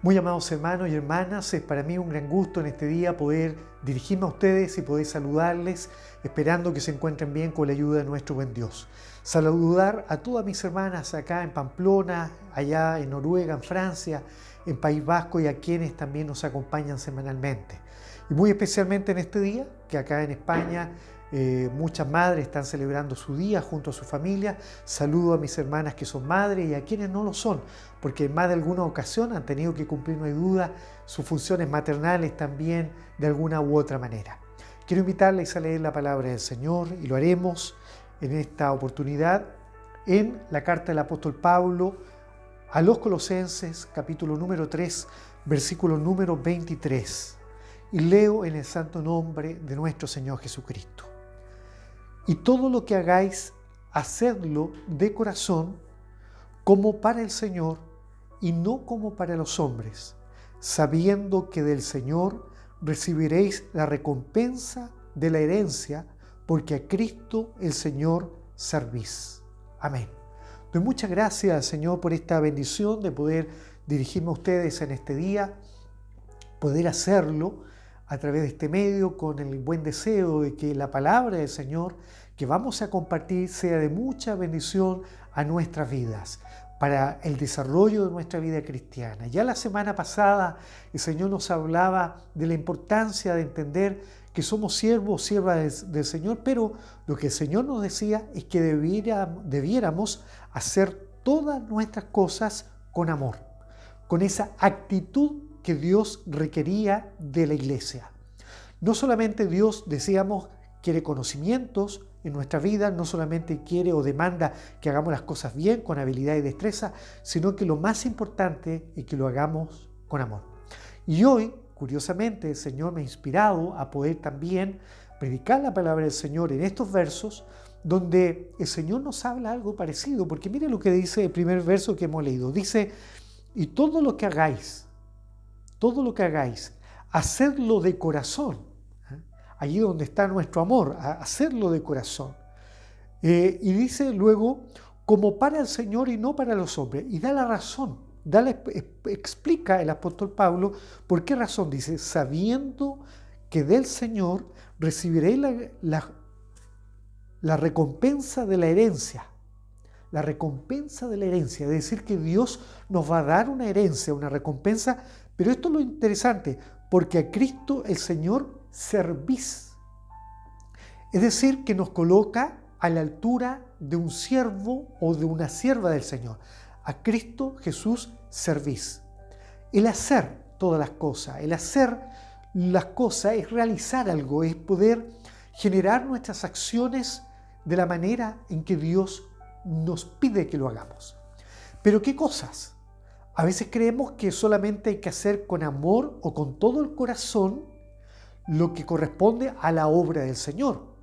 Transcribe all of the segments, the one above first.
Muy amados hermanos y hermanas, es para mí un gran gusto en este día poder dirigirme a ustedes y poder saludarles, esperando que se encuentren bien con la ayuda de nuestro buen Dios. Saludar a todas mis hermanas acá en Pamplona, allá en Noruega, en Francia, en País Vasco y a quienes también nos acompañan semanalmente. Y muy especialmente en este día, que acá en España muchas madres están celebrando su día junto a su familia. Saludo a mis hermanas que son madres y a quienes no lo son, porque en más de alguna ocasión han tenido que cumplir, no hay duda, sus funciones maternales también de alguna u otra manera. Quiero invitarles a leer la palabra del Señor y lo haremos en esta oportunidad en la carta del apóstol Pablo a los Colosenses, capítulo número 3, versículo número 23. Y leo en el santo nombre de nuestro Señor Jesucristo. Y todo lo que hagáis, hacedlo de corazón, como para el Señor y no como para los hombres, sabiendo que del Señor recibiréis la recompensa de la herencia, porque a Cristo el Señor servís. Amén. Doy muchas gracias al Señor por esta bendición de poder dirigirme a ustedes en este día, poder hacerlo a través de este medio con el buen deseo de que la palabra del Señor que vamos a compartir sea de mucha bendición a nuestras vidas, para el desarrollo de nuestra vida cristiana. Ya la semana pasada el Señor nos hablaba de la importancia de entender que somos siervos, siervas del Señor, pero lo que el Señor nos decía es que debiéramos hacer todas nuestras cosas con amor, con esa actitud que Dios requería de la iglesia. No solamente Dios, decíamos, quiere conocimientos en nuestra vida, no solamente quiere o demanda que hagamos las cosas bien, con habilidad y destreza, sino que lo más importante es que lo hagamos con amor. Y hoy, curiosamente, el Señor me ha inspirado a poder también predicar la palabra del Señor en estos versos, donde el Señor nos habla algo parecido, porque mire lo que dice el primer verso que hemos leído. Dice, y todo lo que hagáis, hacedlo de corazón. Allí donde está nuestro amor, hacerlo de corazón. Y dice luego, como para el Señor y no para los hombres. Y da la razón, explica el apóstol Pablo por qué razón. Dice, sabiendo que del Señor recibiréis la recompensa de la herencia. La recompensa de la herencia, es decir, que Dios nos va a dar una herencia, una recompensa, pero esto es lo interesante, porque a Cristo el Señor servís. Es decir, que nos coloca a la altura de un siervo o de una sierva del Señor. A Cristo Jesús servís. El hacer todas las cosas, es realizar algo, es poder generar nuestras acciones de la manera en que Dios nos pide que lo hagamos. ¿Pero qué cosas? A veces creemos que solamente hay que hacer con amor o con todo el corazón lo que corresponde a la obra del Señor.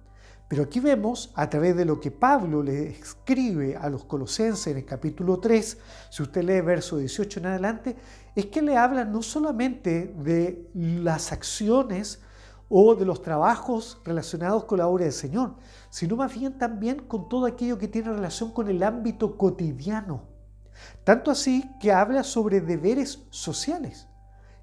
Pero aquí vemos, a través de lo que Pablo le escribe a los Colosenses en el capítulo 3, si usted lee verso 18 en adelante, es que le habla no solamente de las acciones o de los trabajos relacionados con la obra del Señor, sino más bien también con todo aquello que tiene relación con el ámbito cotidiano. Tanto así que habla sobre deberes sociales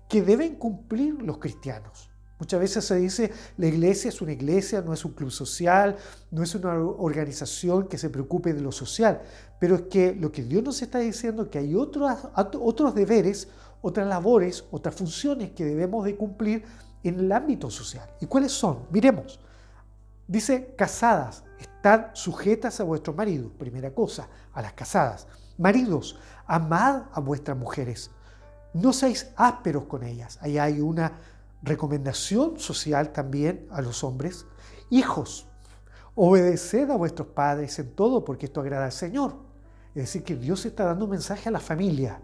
que deben cumplir los cristianos. Muchas veces se dice, la iglesia es una iglesia, no es un club social, no es una organización que se preocupe de lo social, pero es que lo que Dios nos está diciendo es que hay otros deberes, otras labores, otras funciones que debemos de cumplir en el ámbito social. ¿Y cuáles son? Miremos. Dice, casadas, estad sujetas a vuestros maridos. Primera cosa, a las casadas. Maridos, amad a vuestras mujeres. No seáis ásperos con ellas. Ahí hay una recomendación social también a los hombres. Hijos, obedeced a vuestros padres en todo, porque esto agrada al Señor. Es decir, que Dios está dando un mensaje a la familia.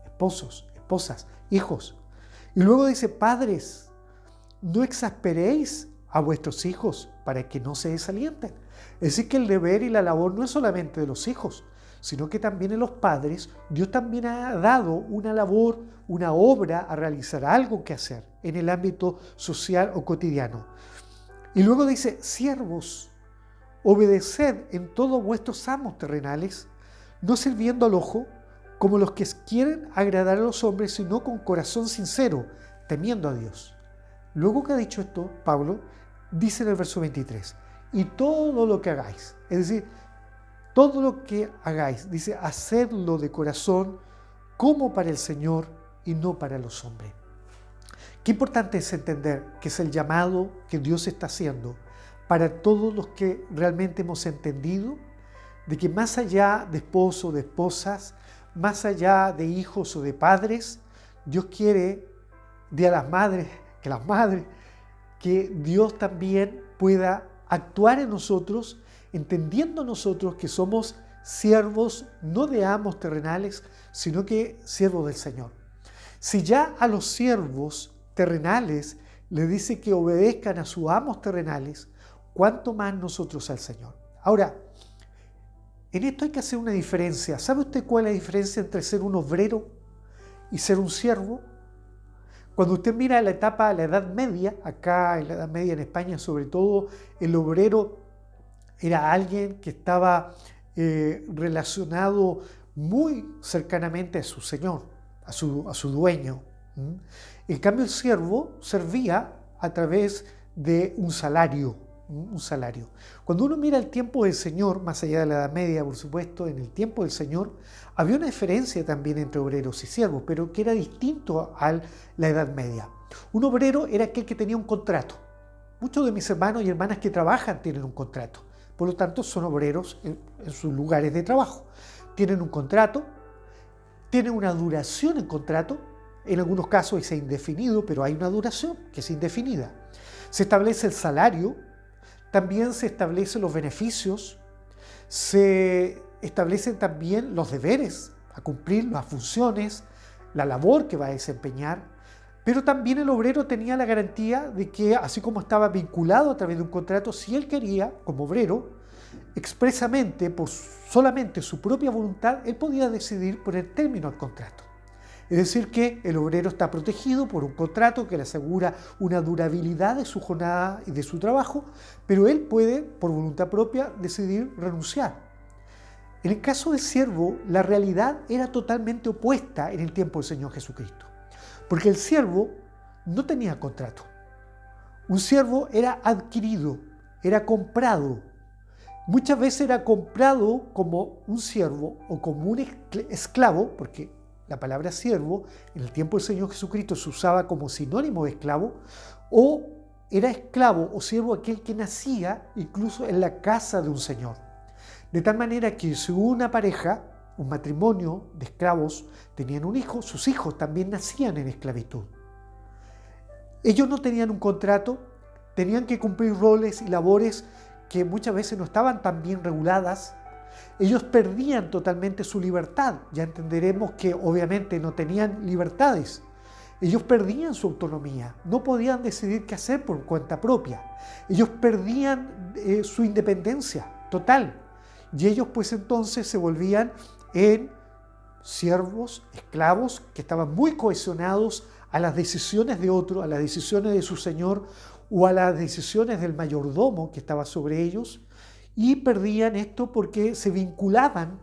Esposos, esposas, hijos. Y luego dice, padres, no exasperéis a vuestros hijos para que no se desalienten. Es decir, que el deber y la labor no es solamente de los hijos, sino que también en los padres Dios también ha dado una labor, una obra a realizar, algo que hacer en el ámbito social o cotidiano. Y luego dice, siervos, obedeced en todos vuestros amos terrenales, no sirviendo al ojo como los que quieren agradar a los hombres, sino con corazón sincero, temiendo a Dios. Luego que ha dicho esto, Pablo dice en el verso 23, y todo lo que hagáis, es decir, todo lo que hagáis, dice, hacedlo de corazón como para el Señor y no para los hombres. Qué importante es entender que es el llamado que Dios está haciendo para todos los que realmente hemos entendido de que más allá de esposos, de esposas, más allá de hijos o de padres, Dios quiere, Día de las Madres, que Dios también pueda actuar en nosotros, entendiendo nosotros que somos siervos no de amos terrenales, sino que siervos del Señor. Si ya a los siervos terrenales les dice que obedezcan a sus amos terrenales, ¿cuánto más nosotros al Señor? Ahora, en esto hay que hacer una diferencia. ¿Sabe usted cuál es la diferencia entre ser un obrero y ser un siervo? Cuando usted mira la etapa de la Edad Media, acá en la Edad Media en España sobre todo, el obrero era alguien que estaba relacionado muy cercanamente a su señor, a su dueño. En cambio, el siervo servía a través de un salario. Cuando uno mira el tiempo del Señor, más allá de la Edad Media, por supuesto, en el tiempo del Señor, había una diferencia también entre obreros y siervos, pero que era distinto a la Edad Media. Un obrero era aquel que tenía un contrato. Muchos de mis hermanos y hermanas que trabajan tienen un contrato. Por lo tanto, son obreros en sus lugares de trabajo. Tienen un contrato, tienen una duración en contrato. En algunos casos es indefinido, pero hay una duración que es indefinida. Se establece el salario, también se establecen los beneficios, se establecen también los deberes a cumplir, las funciones, la labor que va a desempeñar, pero también el obrero tenía la garantía de que, así como estaba vinculado a través de un contrato, si él quería, como obrero, expresamente, por solamente su propia voluntad, él podía decidir poner término al contrato. Es decir, que el obrero está protegido por un contrato que le asegura una durabilidad de su jornada y de su trabajo, pero él puede, por voluntad propia, decidir renunciar. En el caso del siervo, la realidad era totalmente opuesta en el tiempo del Señor Jesucristo, porque el siervo no tenía contrato. Un siervo era adquirido, era comprado. Muchas veces era comprado como un siervo o como un esclavo, porque la palabra siervo en el tiempo del Señor Jesucristo se usaba como sinónimo de esclavo, o era esclavo o siervo aquel que nacía incluso en la casa de un señor. De tal manera que si una pareja, un matrimonio de esclavos, tenían un hijo, sus hijos también nacían en esclavitud. Ellos no tenían un contrato, tenían que cumplir roles y labores que muchas veces no estaban tan bien reguladas. Ellos perdían totalmente su libertad. Ya entenderemos que obviamente no tenían libertades. Ellos perdían su autonomía, no podían decidir qué hacer por cuenta propia. Ellos perdían su independencia total. Y ellos pues entonces se volvían en siervos, esclavos, que estaban muy cohesionados a las decisiones de otro, a las decisiones de su señor o a las decisiones del mayordomo que estaba sobre ellos, y perdían esto porque se vinculaban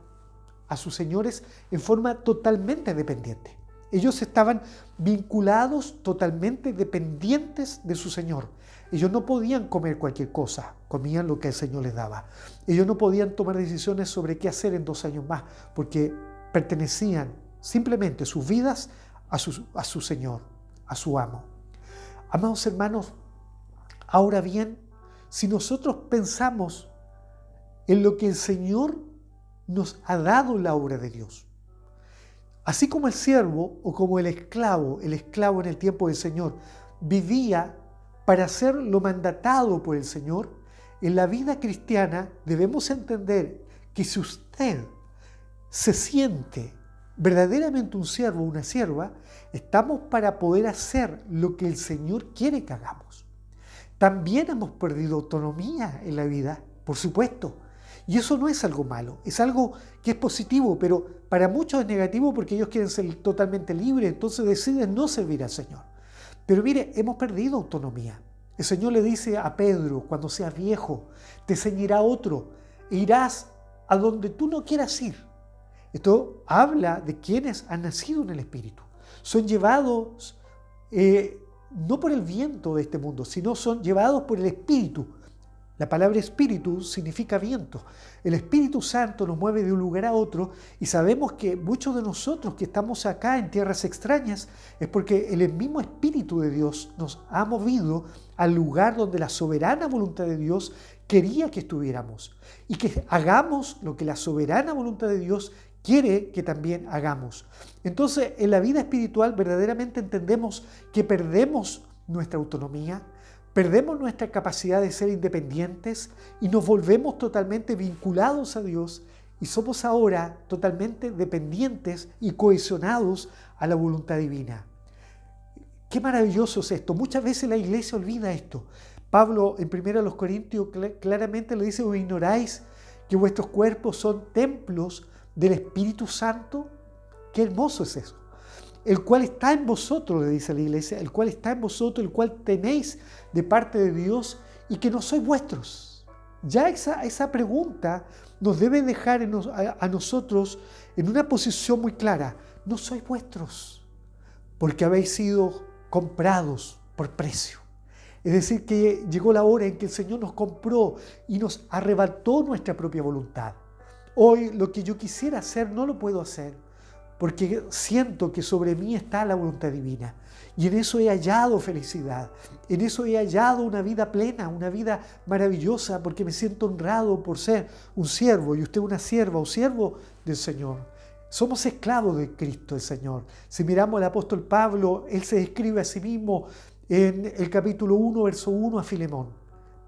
a sus señores en forma totalmente dependiente. Ellos estaban vinculados, totalmente dependientes de su señor. Ellos no podían comer cualquier cosa, comían lo que el Señor les daba. Ellos no podían tomar decisiones sobre qué hacer en 2 años más, porque pertenecían simplemente sus vidas a su Señor, a su amo. Amados hermanos, ahora bien, si nosotros pensamos en lo que el Señor nos ha dado en la obra de Dios, así como el siervo o como el esclavo en el tiempo del Señor vivía para ser lo mandatado por el Señor, en la vida cristiana debemos entender que si usted se siente verdaderamente un siervo o una sierva, estamos para poder hacer lo que el Señor quiere que hagamos. También hemos perdido autonomía en la vida, por supuesto. Y eso no es algo malo, es algo que es positivo, pero para muchos es negativo porque ellos quieren ser totalmente libres, entonces deciden no servir al Señor. Pero mire, hemos perdido autonomía. El Señor le dice a Pedro, cuando seas viejo, te ceñirá otro, e irás a donde tú no quieras ir. Esto habla de quienes han nacido en el Espíritu. Son llevados no por el viento de este mundo, sino son llevados por el Espíritu. La palabra espíritu significa viento. El Espíritu Santo nos mueve de un lugar a otro y sabemos que muchos de nosotros que estamos acá en tierras extrañas es porque el mismo Espíritu de Dios nos ha movido al lugar donde la soberana voluntad de Dios quería que estuviéramos y que hagamos lo que la soberana voluntad de Dios quiere que también hagamos. Entonces, en la vida espiritual verdaderamente entendemos que perdemos nuestra autonomía, perdemos nuestra capacidad de ser independientes y nos volvemos totalmente vinculados a Dios y somos ahora totalmente dependientes y cohesionados a la voluntad divina. Qué maravilloso es esto. Muchas veces la iglesia olvida esto. Pablo en 1 Corintios claramente le dice: ¿o ignoráis que vuestros cuerpos son templos del Espíritu Santo? Qué hermoso es eso. El cual está en vosotros, le dice la iglesia, el cual está en vosotros, el cual tenéis de parte de Dios y que no sois vuestros. Ya esa pregunta nos debe dejar a nosotros en una posición muy clara. No sois vuestros, porque habéis sido comprados por precio. Es decir, que llegó la hora en que el Señor nos compró y nos arrebató nuestra propia voluntad. Hoy lo que yo quisiera hacer no lo puedo hacer, porque siento que sobre mí está la voluntad divina. Y en eso he hallado felicidad, en eso he hallado una vida plena, una vida maravillosa, porque me siento honrado por ser un siervo y usted una sierva o siervo del Señor. Somos esclavos de Cristo el Señor. Si miramos al apóstol Pablo, él se describe a sí mismo en el capítulo 1, verso 1 a Filemón.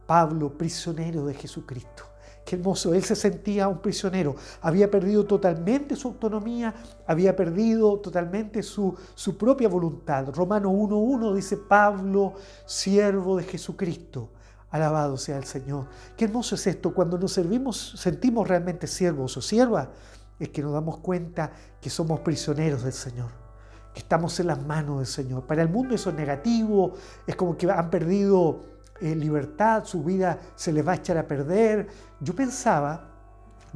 Pablo, prisionero de Jesucristo. Qué hermoso, él se sentía un prisionero, había perdido totalmente su autonomía, había perdido totalmente su propia voluntad. Romanos 1:1 dice: Pablo, siervo de Jesucristo, alabado sea el Señor. Qué hermoso es esto, cuando nos sentimos realmente siervos o siervas, es que nos damos cuenta que somos prisioneros del Señor, que estamos en las manos del Señor. Para el mundo eso es negativo, es como que han perdido libertad, su vida se les va a echar a perder. Yo pensaba,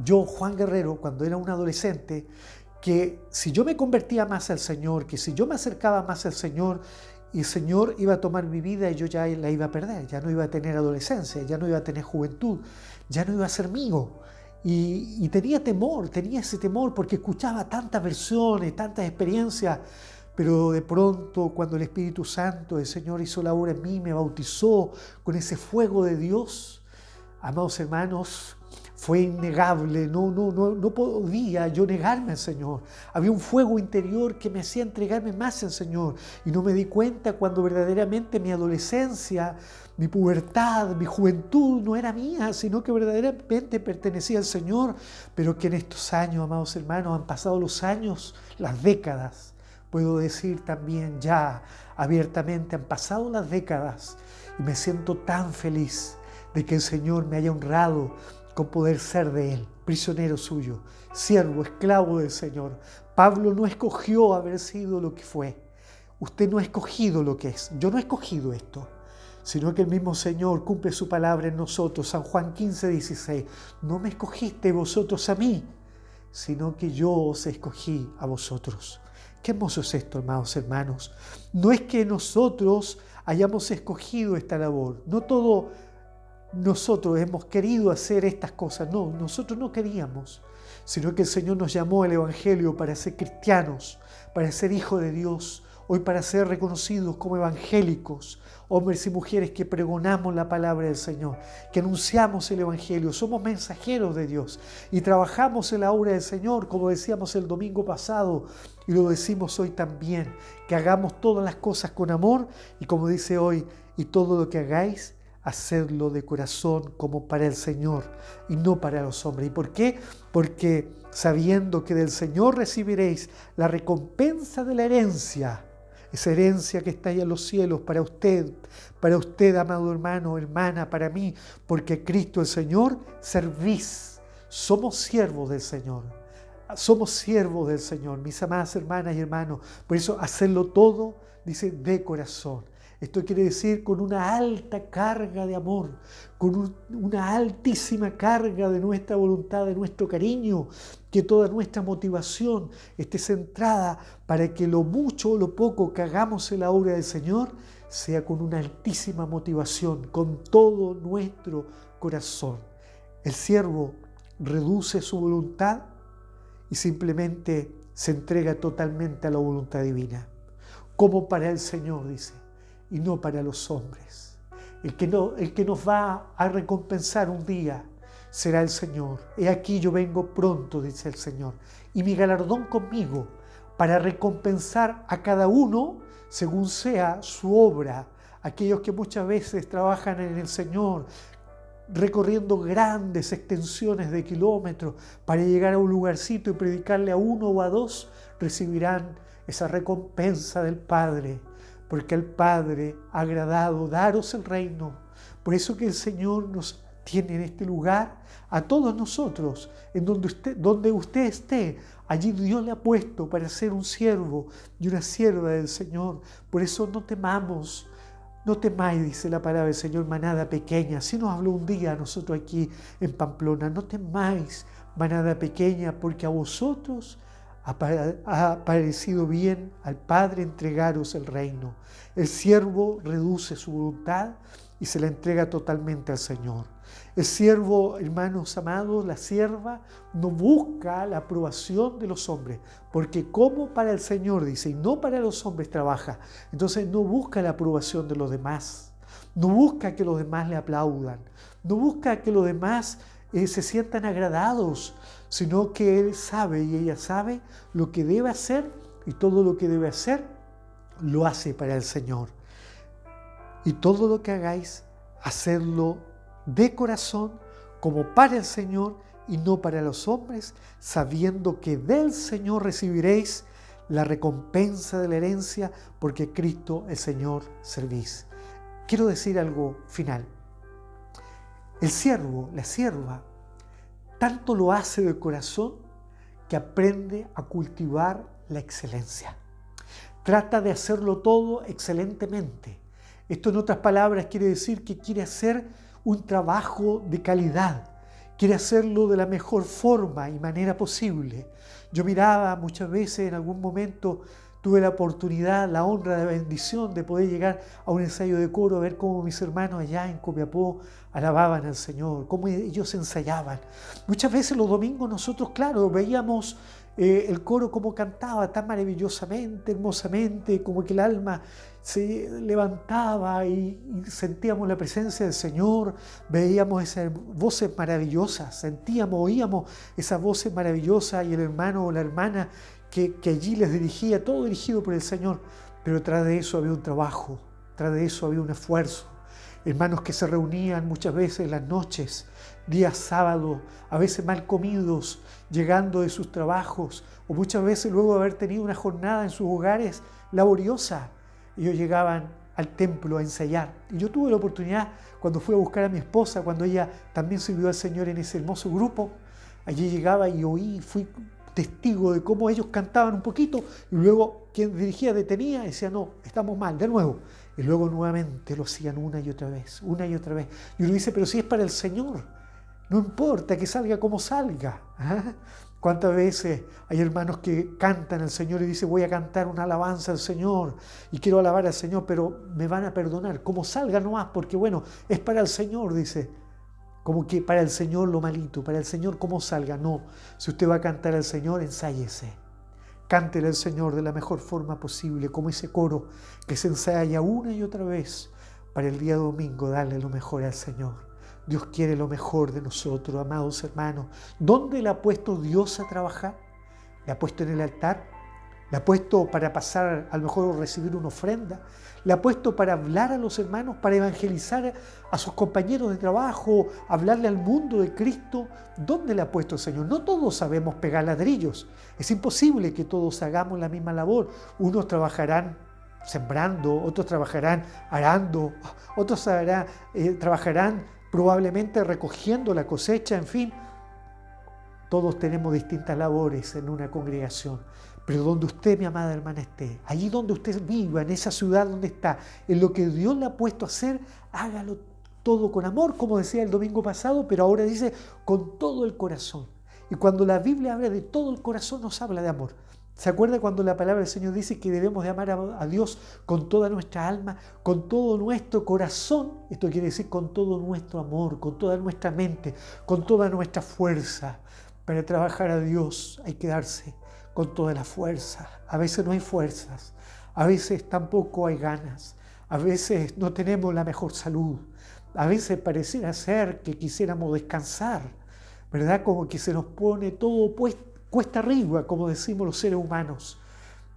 Juan Guerrero, cuando era un adolescente, que si yo me convertía más al Señor, que si yo me acercaba más al Señor, el Señor iba a tomar mi vida y yo ya la iba a perder, ya no iba a tener adolescencia, ya no iba a tener juventud, ya no iba a ser mío. Y tenía ese temor porque escuchaba tantas versiones, tantas experiencias. Pero de pronto, cuando el Espíritu Santo, el Señor, hizo la obra en mí, me bautizó con ese fuego de Dios, amados hermanos, fue innegable. No podía yo negarme al Señor. Había un fuego interior que me hacía entregarme más al Señor. Y no me di cuenta cuando verdaderamente mi adolescencia, mi pubertad, mi juventud no era mía, sino que verdaderamente pertenecía al Señor. Pero que en estos años, amados hermanos, han pasado los años, las décadas. Puedo decir también ya abiertamente, han pasado las décadas y me siento tan feliz de que el Señor me haya honrado con poder ser de Él, prisionero suyo, siervo, esclavo del Señor. Pablo no escogió haber sido lo que fue. Usted no ha escogido lo que es. Yo no he escogido esto, sino que el mismo Señor cumple su palabra en nosotros. San Juan 15:16. No me escogiste vosotros a mí, sino que yo os escogí a vosotros. Qué hermoso es esto, amados hermanos. No es que nosotros hayamos escogido esta labor. No todos nosotros hemos querido hacer estas cosas. No, nosotros no queríamos. Sino que el Señor nos llamó al Evangelio para ser cristianos, para ser hijos de Dios. Hoy para ser reconocidos como evangélicos, hombres y mujeres que pregonamos la palabra del Señor, que anunciamos el Evangelio, somos mensajeros de Dios y trabajamos en la obra del Señor, como decíamos el domingo pasado y lo decimos hoy también, que hagamos todas las cosas con amor y como dice hoy, y todo lo que hagáis, hacedlo de corazón como para el Señor y no para los hombres. ¿Y por qué? Porque sabiendo que del Señor recibiréis la recompensa de la herencia, esa herencia que está ahí en los cielos para usted, amado hermano, hermana, para mí, porque Cristo el Señor servís. Somos siervos del Señor. Somos siervos del Señor, mis amadas hermanas y hermanos. Por eso hacerlo todo, dice, de corazón. Esto quiere decir con una alta carga de amor, con una altísima carga de nuestra voluntad, de nuestro cariño, que toda nuestra motivación esté centrada para que lo mucho o lo poco que hagamos en la obra del Señor sea con una altísima motivación, con todo nuestro corazón. El siervo reduce su voluntad y simplemente se entrega totalmente a la voluntad divina, como para el Señor, dice, y no para los hombres. El que nos va a recompensar un día será el Señor. He aquí yo vengo pronto, dice el Señor, y mi galardón conmigo para recompensar a cada uno según sea su obra. Aquellos que muchas veces trabajan en el Señor, recorriendo grandes extensiones de kilómetros para llegar a un lugarcito y predicarle a uno o a dos, recibirán esa recompensa del Padre, porque el Padre ha agradado daros el reino. Por eso que el Señor nos tiene en este lugar a todos nosotros, en donde usted esté, allí Dios le ha puesto para ser un siervo y una sierva del Señor. Por eso no temamos. No temáis, dice la palabra del Señor, manada pequeña. Así nos habló un día a nosotros aquí en Pamplona. No temáis, manada pequeña, porque a vosotros ha parecido bien al Padre entregaros el reino. El siervo reduce su voluntad y se la entrega totalmente al Señor. El siervo, hermanos amados, la sierva, no busca la aprobación de los hombres, porque como para el Señor, dice, y no para los hombres trabaja. Entonces no busca la aprobación de los demás, no busca que los demás le aplaudan, no busca que los demás se sientan agradados, sino que él sabe y ella sabe lo que debe hacer, y todo lo que debe hacer lo hace para el Señor. Y todo lo que hagáis, hacedlo de corazón, como para el Señor y no para los hombres, sabiendo que del Señor recibiréis la recompensa de la herencia, porque Cristo el Señor servís. Quiero decir algo final. El siervo, la sierva, tanto lo hace de corazón que aprende a cultivar la excelencia. Trata de hacerlo todo excelentemente. Esto, en otras palabras, quiere decir que quiere hacer un trabajo de calidad, quiere hacerlo de la mejor forma y manera posible. Yo miraba muchas veces, en algún momento tuve la oportunidad, la honra, la bendición de poder llegar a un ensayo de coro, a ver cómo mis hermanos allá en Copiapó alababan al Señor, cómo ellos ensayaban. Muchas veces los domingos nosotros, claro, veíamos el coro como cantaba tan maravillosamente, hermosamente, como que el alma se levantaba y sentíamos la presencia del Señor, veíamos esas voces maravillosas, sentíamos, oíamos esas voces maravillosas y el hermano o la hermana que allí les dirigía, todo dirigido por el Señor, pero tras de eso había un trabajo, tras de eso había un esfuerzo. Hermanos que se reunían muchas veces en las noches, días sábados, a veces mal comidos, llegando de sus trabajos, o muchas veces luego de haber tenido una jornada en sus hogares laboriosa, ellos llegaban al templo a ensayar. Y yo tuve la oportunidad, cuando fui a buscar a mi esposa, cuando ella también sirvió al Señor en ese hermoso grupo, allí llegaba y oí, fui testigo de cómo ellos cantaban un poquito y luego quien dirigía detenía y decía, no, estamos mal, de nuevo. Y luego nuevamente lo hacían una y otra vez, una y otra vez. Y uno dice, pero si es para el Señor, no importa que salga como salga. ¿Ah? ¿Cuántas veces hay hermanos que cantan al Señor y dicen, voy a cantar una alabanza al Señor y quiero alabar al Señor, pero me van a perdonar, como salga nomás, porque bueno, es para el Señor, dice. Como que para el Señor lo malito, para el Señor como salga. No, si usted va a cantar al Señor, ensáyese. Cántele al Señor de la mejor forma posible, como ese coro que se ensaya una y otra vez para el día domingo darle lo mejor al Señor. Dios quiere lo mejor de nosotros, amados hermanos. ¿Dónde le ha puesto Dios a trabajar? ¿Le ha puesto en el altar? ¿Le ha puesto para pasar, a lo mejor recibir una ofrenda? ¿Le ha puesto para hablar a los hermanos, para evangelizar a sus compañeros de trabajo, hablarle al mundo de Cristo? ¿Dónde le ha puesto el Señor? No todos sabemos pegar ladrillos. Es imposible que todos hagamos la misma labor. Unos trabajarán sembrando, otros trabajarán arando, otros trabajarán probablemente recogiendo la cosecha, en fin. Todos tenemos distintas labores en una congregación. Pero donde usted, mi amada hermana, esté, allí donde usted viva, en esa ciudad donde está, en lo que Dios le ha puesto a hacer, hágalo todo con amor, como decía el domingo pasado, pero ahora dice con todo el corazón. Y cuando la Biblia habla de todo el corazón, nos habla de amor. ¿Se acuerda cuando la palabra del Señor dice que debemos de amar a Dios con toda nuestra alma, con todo nuestro corazón? Esto quiere decir con todo nuestro amor, con toda nuestra mente, con toda nuestra fuerza. Para trabajar a Dios hay que darse con toda la fuerza. A veces no hay fuerzas, a veces tampoco hay ganas, a veces no tenemos la mejor salud, a veces pareciera ser que quisiéramos descansar, ¿verdad? Como que se nos pone todo cuesta arriba, como decimos los seres humanos.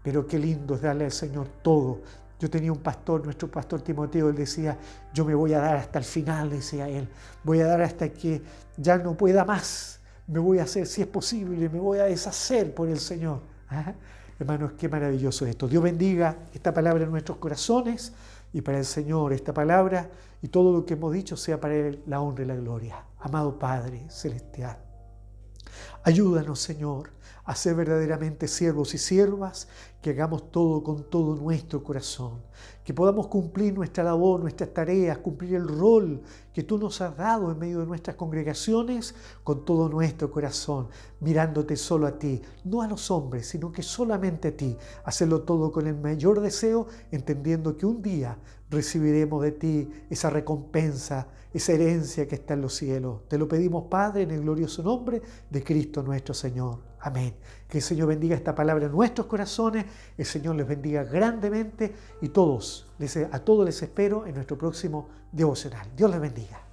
Pero qué lindo es darle al Señor todo. Yo tenía un pastor, nuestro pastor Timoteo, él decía, yo me voy a dar hasta el final, decía él. Voy a dar hasta que ya no pueda más. Me voy a hacer, si es posible, me voy a deshacer por el Señor. ¿Ah? Hermanos, qué maravilloso esto. Dios bendiga esta palabra en nuestros corazones y para el Señor esta palabra y todo lo que hemos dicho sea para Él la honra y la gloria. Amado Padre Celestial, ayúdanos, Señor, a ser verdaderamente siervos y siervas, que hagamos todo con todo nuestro corazón, que podamos cumplir nuestra labor, nuestras tareas, cumplir el rol que tú nos has dado en medio de nuestras congregaciones con todo nuestro corazón, mirándote solo a ti, no a los hombres, sino que solamente a ti, hacerlo todo con el mayor deseo, entendiendo que un día recibiremos de ti esa recompensa, esa herencia que está en los cielos. Te lo pedimos, Padre, en el glorioso nombre de Cristo nuestro Señor. Amén. Que el Señor bendiga esta palabra en nuestros corazones, el Señor les bendiga grandemente y a todos les espero en nuestro próximo devocional. Dios les bendiga.